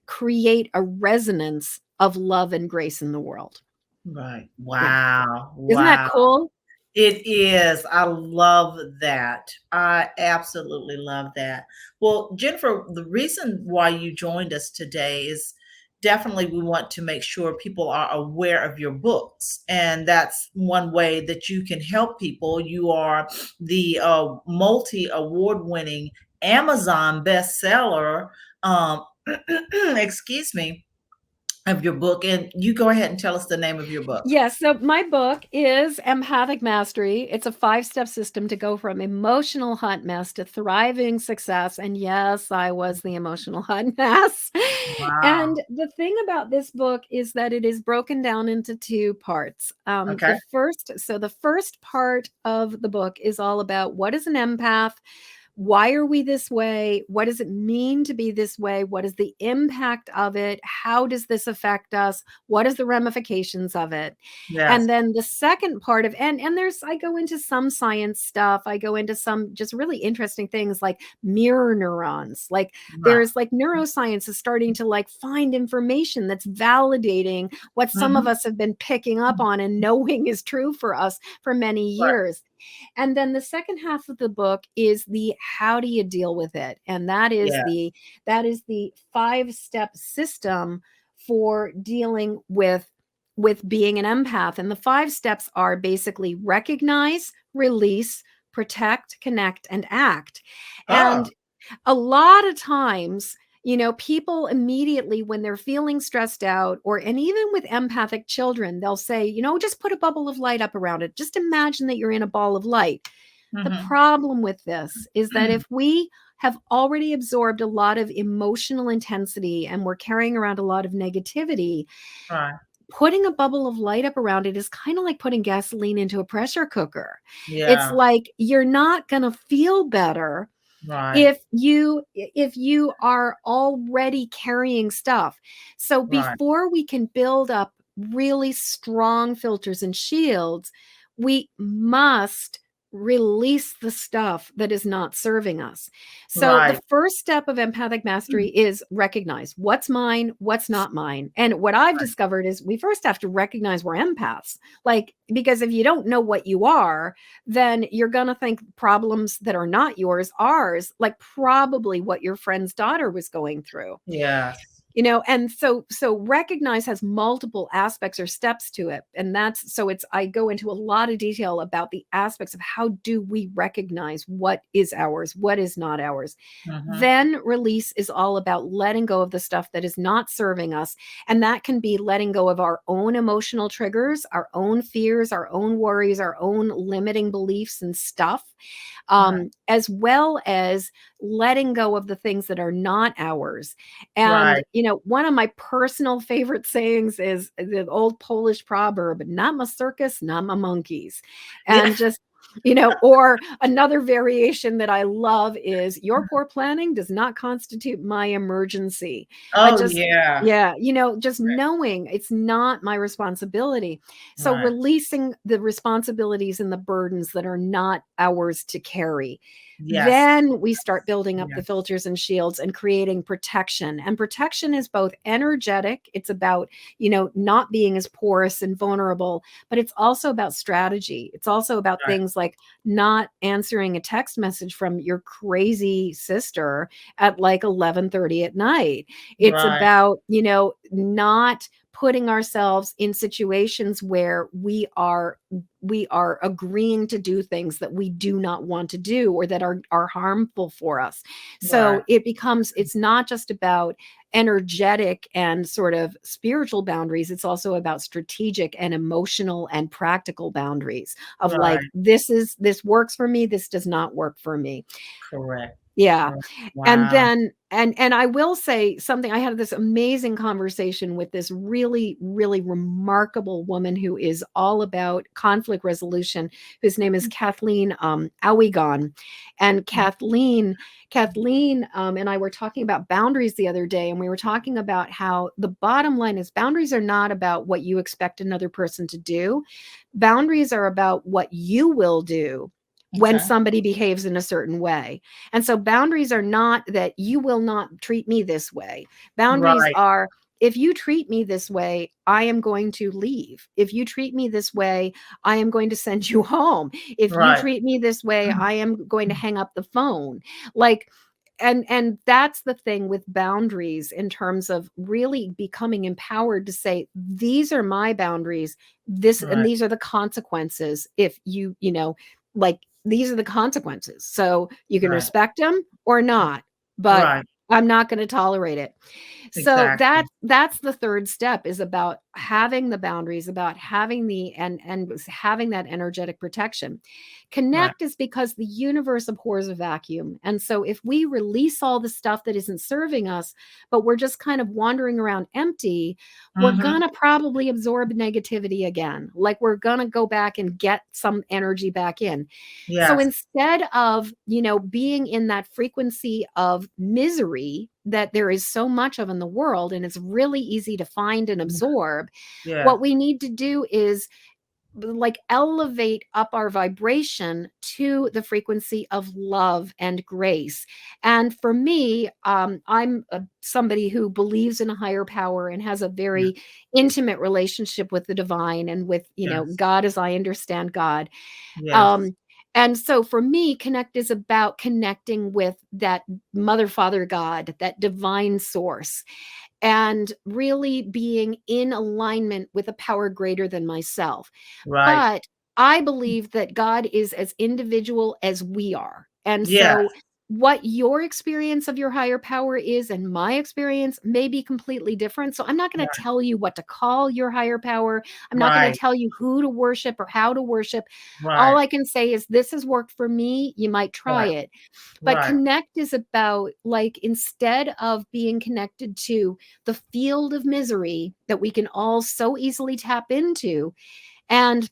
create a resonance of love and grace in the world. right. Yeah. Wow. Isn't that Wow. cool? It is. I love that. I absolutely love that. Well, Jennifer, the reason why you joined us today is definitely we want to make sure people are aware of your books. And that's one way that you can help people. You are the multi award winning Amazon bestseller. Excuse me, of your book. And you go ahead and tell us the name of your book. Yes. So my book is Empathic Mastery. It's a 5-step system to go from emotional hot mess to thriving success. And yes, I was the emotional hot mess. And Wow. the thing about this book is that it is broken down into 2 parts. Okay. The first part of the book is all about what is an empath, Why are we this way? What does it mean to be this way? What is the impact of it? How does this affect us? What is the ramifications of it? Yes. And then the second part of, and there's, I go into some science stuff. I go into some just really interesting things like mirror neurons. Like Right. there's like neuroscience is starting to like find information that's validating what some of Mhm. us have been picking up on and knowing is true for us for many Right. years. And then the second half of the book is the how do you deal with it? And Yeah. that is the 5-step system for dealing with being an empath. And the 5 steps are basically recognize, release, protect, connect, and act. Oh. And a lot of times, people immediately when they're feeling stressed out, or and even with empathic children, they'll say, just put a bubble of light up around it. Just imagine that you're in a ball of light. The Mhm. problem with this is that if we have already absorbed a lot of emotional intensity and we're carrying around a lot of negativity, Right. putting a bubble of light up around it is kind of like putting gasoline into a pressure cooker. It's Yeah. like you're not going to feel better Right. if you are already carrying stuff. So Right. before we can build up really strong filters and shields, we must release the stuff that is not serving us. So the Right. first step of empathic mastery is recognize what's mine, what's not mine. And what I've Right. discovered is we first have to recognize we're empaths. Like, because if you don't know what you are, then you're going to think problems that are not yours, ours, like probably what your friend's daughter was going through. Yes. And so recognize has multiple aspects or steps to it. And that's, so it's, I go into a lot of detail about the aspects of how do we recognize what is ours, what is not ours. Mhm. Then release is all about letting go of the stuff that is not serving us. And that can be letting go of our own emotional triggers, our own fears, our own worries, our own limiting beliefs and stuff, Right. as well as letting go of the things that are not ours. And, Right. one of my personal favorite sayings is the old Polish proverb, not my circus, not my monkeys. Yeah. And just, or another variation that I love is your poor planning does not constitute my emergency. I Oh, just, yeah. yeah, just knowing it's not my responsibility. So Right. releasing the responsibilities and the burdens that are not ours to carry. Yes. Then we start building up the Yes. filters and shields and creating protection. And protection is both energetic, it's about, not being as porous and vulnerable, but it's also about strategy. It's also about Right. things like not answering a text message from your crazy sister at like 11:30 at night. It's Right. about, not putting ourselves in situations where we are agreeing to do things that we do not want to do or that are harmful for us. So Right. it's not just about energetic and sort of spiritual boundaries, it's also about strategic and emotional and practical boundaries of like, Right. this works for me, this does not work for me. Correct. Yeah. Correct. And Wow. then and I will say something. I had this amazing conversation with this really, really remarkable woman who is all about conflict resolution, whose name is Kathleen Awigon. And Kathleen and I were talking about boundaries the other day, and we were talking about how the bottom line is boundaries are not about what you expect another person to do. Boundaries are about what you will do when Okay. somebody behaves in a certain way. And so boundaries are not that you will not treat me this way. Boundaries Right. are, if you treat me this way, I am going to leave. If you treat me this way, I am going to send you home. If you Right. treat me this way, I am going to hang up the phone. Like, and that's the thing with boundaries in terms of really becoming empowered to say, these are my boundaries, this and Right. these are the consequences if like these are the consequences. So you can Right. respect them or not, but Right. I'm not going to tolerate it. So Exactly. that's the third step, is about having the boundaries, about having the and having that energetic protection. Right. Connect is because the universe abhors a vacuum. And so if we release all the stuff that isn't serving us, but we're just kind of wandering around empty, we're Mhm. gonna probably absorb negativity again. Like, we're gonna go back and get some energy back in. So Yes. instead of, being in that frequency of misery that there is so much of in the world, and it's really easy to find and Yeah. absorb, Yeah. what we need to do is like elevate up our vibration to the frequency of love and grace. And for me, I'm somebody who believes in a higher power and has a Yeah. very intimate relationship with the divine and with, Yes. God as I understand God. Yes. um, and so for me, connect is about connecting with that mother, father, God, that divine source, and really being in alignment with a power greater than myself. Right. But I believe that God is as individual as we are. And Yes. so what your experience of your higher power is and my experience may be completely different. So I'm not going to Right. tell you what to call your higher power. I'm not going to Right. tell you who to worship or how to worship. All Right. I can say is this has worked for me. You might try Right. it. But Right. connect is about, like, instead of being connected to the field of misery that we can all so easily tap into. And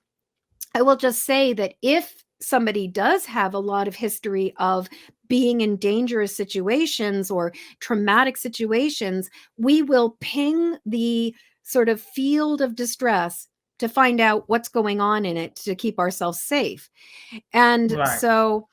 I will just say that if somebody does have a lot of history of being in dangerous situations or traumatic situations, we will ping the sort of field of distress to find out what's going on in it to keep ourselves safe. And Right. so,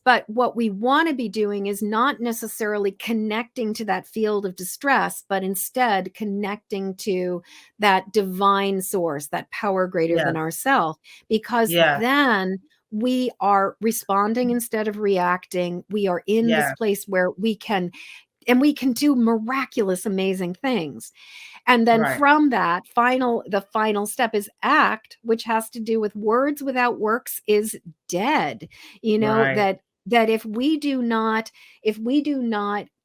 but what we want to be doing is not necessarily connecting to that field of distress, but instead connecting to that divine source, that power greater Yes. than ourselves, because Yes. then we are responding instead of reacting. We are in this Yes. place where we can do miraculous, amazing things. And then Right. from that the final step is act, which has to do with words without works is dead. Right. That if we do not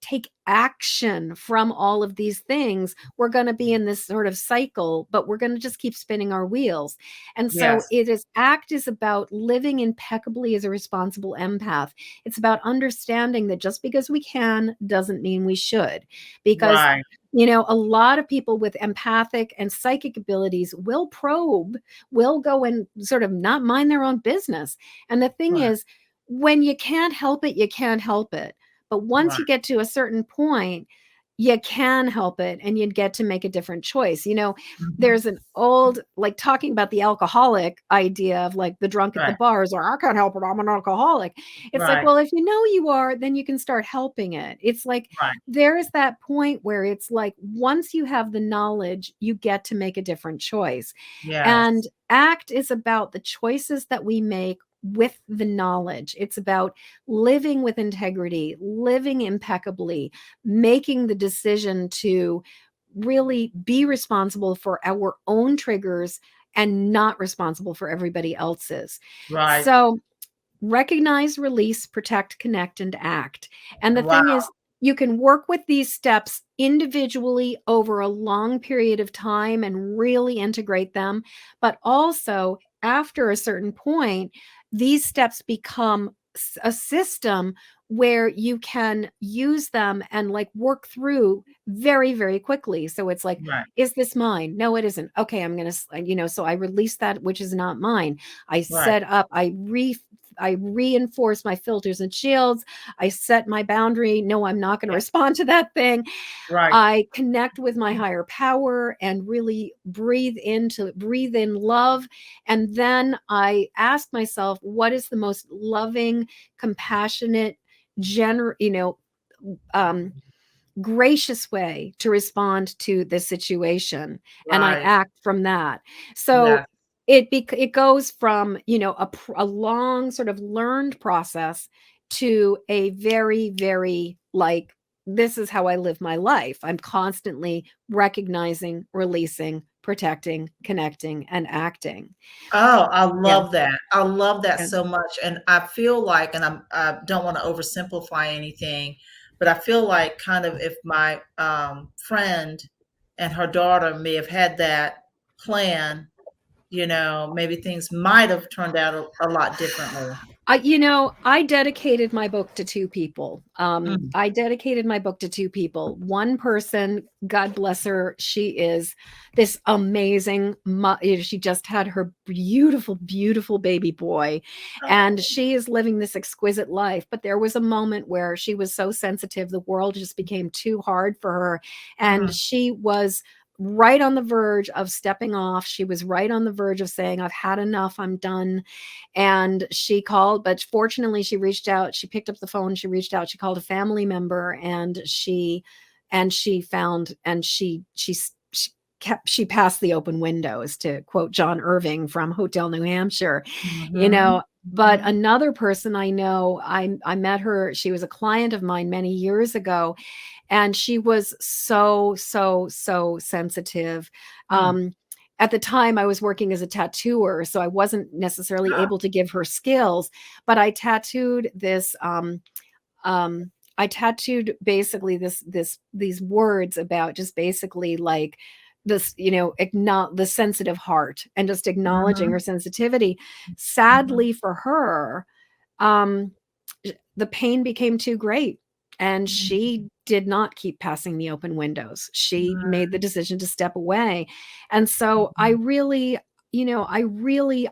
take action from all of these things, we're going to be in this sort of cycle, but we're going to just keep spinning our wheels. And so Yes. act is about living impeccably as a responsible empath. It's about understanding that just because we can doesn't mean we should. Because Right. a lot of people with empathic and psychic abilities will probe, will go and sort of not mind their own business. And the thing Right. is, when you can't help it, you can't help it. But once Right. you get to a certain point, you can help it and you'd get to make a different choice. Mhm. There's an old, like, talking about the alcoholic idea of, like, the drunk at the Right. bars, or I can't help it, I'm an alcoholic. It's like, Right. well, if you know you are, then you can start helping it. It's like Right. there is that point where it's like once you have the knowledge, you get to make a different choice. And Yes. act is about the choices that we make with the knowledge. It's about living with integrity, living impeccably, making the decision to really be responsible for our own triggers and not responsible for everybody else's. Right. So recognize, release, protect, connect, and act. And the thing Wow. is, you can work with these steps individually over a long period of time and really integrate them. But also, after a certain point, these steps become a system where you can use them and, like, work through very, very quickly. So it's like, Right. is this mine? No, it isn't. Okay, I'm going to, so I release that which is not mine. I Right. set up, I reinforce my filters and shields. I set my boundary. No, I'm not going to Yeah. respond to that thing. Right. I connect with my higher power and really breathe in love. And then I ask myself, what is the most loving, compassionate, um, gracious way to respond to this situation, and I Right. act from that. So Yes. it goes from, a long sort of learned process to a very, very, like, this is how I live my life. I'm constantly recognizing, releasing, protecting, connecting, and acting. Oh, I Yeah. love that. I love that Yeah. so much, and I feel like, and I don't wanna oversimplify anything, But I feel like kind of if my friend and her daughter may have had that plan, maybe things might have turned out a lot differently. I dedicated my book to two people. Mm. I dedicated my book to two people. One person, God bless her, she is this amazing. She just had her beautiful, beautiful baby boy, and Oh. she is living this exquisite life. But there was a moment where she was so sensitive, the world just became too hard for her, and Mm. she was right on the verge of stepping off. She was right on the verge of saying, "I've had enough. I'm done." And she called, but fortunately she reached out, she picked up the phone, she reached out, she called a family member, and she found, and she passed the open windows, to quote John Irving from Hotel New Hampshire, you Mhm. know. But Mhm. another person I know, I met her, she was a client of mine many years ago, and she was so, so, so sensitive. Mm. um at the time, I was working as a tattooer, so I wasn't necessarily Ah. able to give her skills, but I tattooed this I tattooed basically these words about just basically like this, acknowledge the sensitive heart, and just acknowledging her Mhm. sensitivity. Mhm. Sadly for her, um the pain became too great, and Mhm. she did not keep passing the open windows. She made the Right. decision to step away. And so I Mhm. really,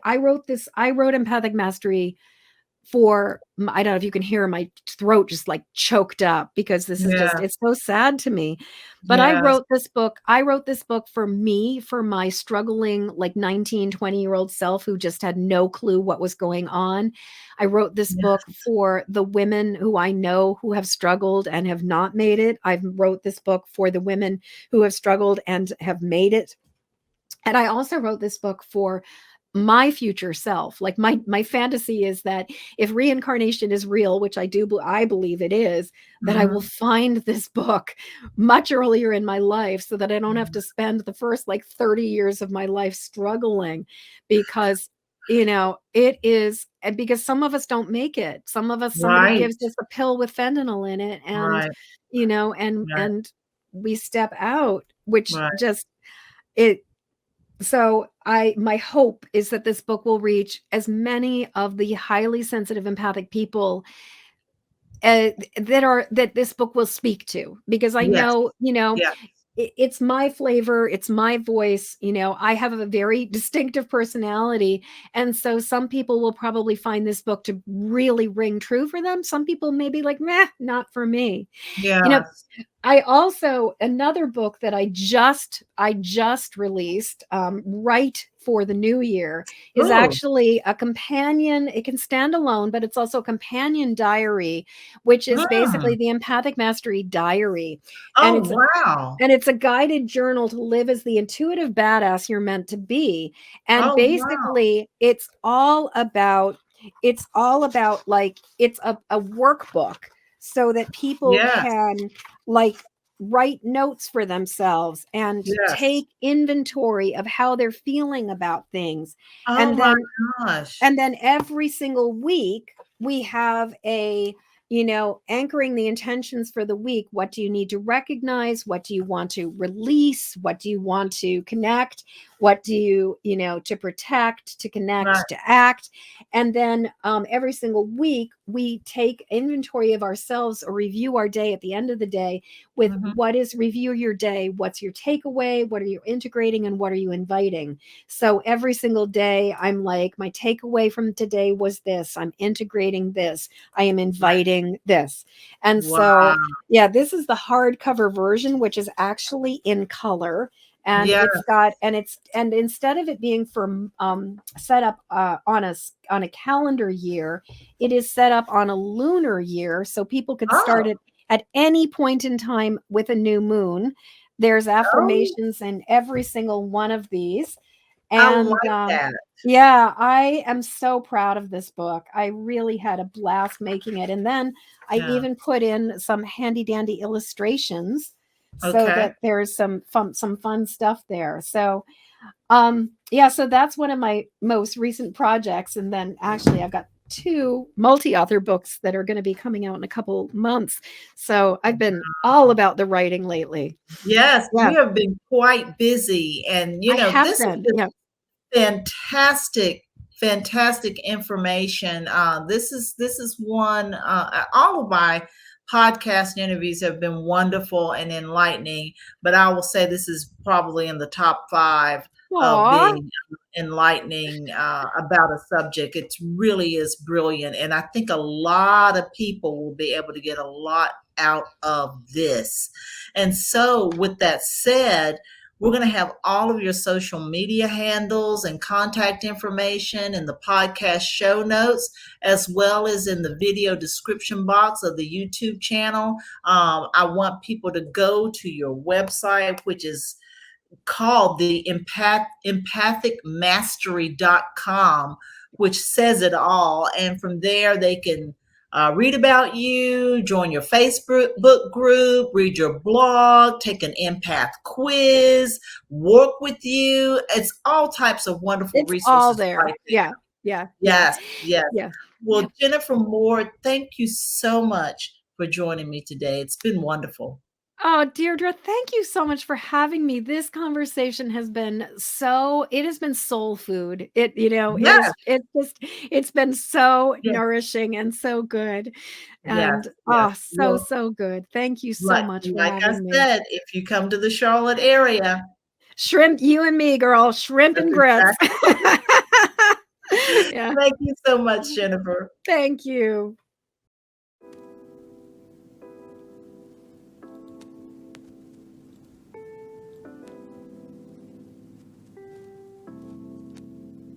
I wrote Empathic Mastery for I don't know if you can hear my throat just like choked up, because this is just, Yeah. it's so sad to me. But Yes. I wrote this book for me, for my struggling like 19, 20-year-old self who just had no clue what was going on. I wrote this book Yes. for the women who I know who have struggled and have not made it. I wrote this book for the women who have struggled and have made it. And I also wrote this book for my future self. Like my fantasy is that if reincarnation is real, which I believe it is, that I will Mhm. find this book much earlier in my life, so that I don't have Mhm. to spend the first like 30 years of my life struggling, because it is, and because some of us don't make it. Some of us, somebody Right. gives us a pill with fentanyl in it, and Right. Right. and we step out, which Right. just, it so I my hope is that this book will reach as many of the highly sensitive empathic people, that this book will speak to, because I Yes. know, Yes. it's my flavor, it's my voice, I have a very distinctive personality, and so some people will probably find this book to really ring true for them. Some people may be like, "Meh, not for me." You know, Yes. I also, another book that I just released, right for the new year, is Ooh. actually a companion. It can stand alone, but it's also a companion diary, which is basically Mm. the Empathic Mastery diary. And Oh, it's wow. a guided journal to live as the intuitive badass you're meant to be. And Oh, wow. basically, it's all about like, it's a workbook, so that people Yes. can like write notes for themselves and Yes. take inventory of how they're feeling about things. Oh And my then gosh. and then every single week, we have anchoring the intentions for the week. What do you need to recognize? What do you want to release? What do you want to connect? What do to protect, to Right. connect, to act? And then every single week, we take inventory of ourselves, or review our day at the end of the day with Mhm. review your day. What's your takeaway? What are you integrating, and what are you inviting? So every single day, I'm like, my takeaway from today was this. I'm integrating this. I am inviting this. And so, Wow. yeah, this is the hardcover version, which is actually in color. And Yes. and instead of it being for set up on a calendar year, it is set up on a lunar year, so people could start Oh. it at any point in time with a new moon. There's Oh, affirmations in every single one of these. I And like that. yeah, I am so proud of this book. I really had a blast making it. And then I Yeah. even put in some handy dandy illustrations, so Okay. that there's some fun stuff there. So yeah, so that's one of my most recent projects. And then actually, I've got 2 multi-author books that are gonna be coming out in a couple months. So I've been all about the writing lately. Yes, Yeah, you have been quite busy, and, I have this is been. just Yeah. fantastic, fantastic information. This is one. All of my podcast interviews have been wonderful and enlightening, but I will say this is probably in the top five of Aw. being enlightening about a subject. It really is brilliant, and I think a lot of people will be able to get a lot out of this. And so, with that said, we're going to have all of your social media handles and contact information in the podcast show notes, as well as in the video description box of the YouTube channel. I want people to go to your website, which is called the empathicmastery.com, which says it all. And from there, they can read about you, join your Facebook book group, read your blog, take an empath quiz, work with you. It's all types of wonderful It's all resources there. right Yeah, there. yeah, yeah, Yes, yes. yeah. Well, Jennifer Moore, thank you so much for joining me today. It's been wonderful. Oh, Deirdre, thank you so much for having me. This conversation has been it has been soul food. Yes, It's been so yes, nourishing and so good. yes, And yes. so, Well, so good. Thank you so like much for like I having me. said, if you come to the Charlotte area, Shrimp, you and me, girl, shrimp that's and grits. exactly. Yeah. Thank you so much, Jennifer. Thank you.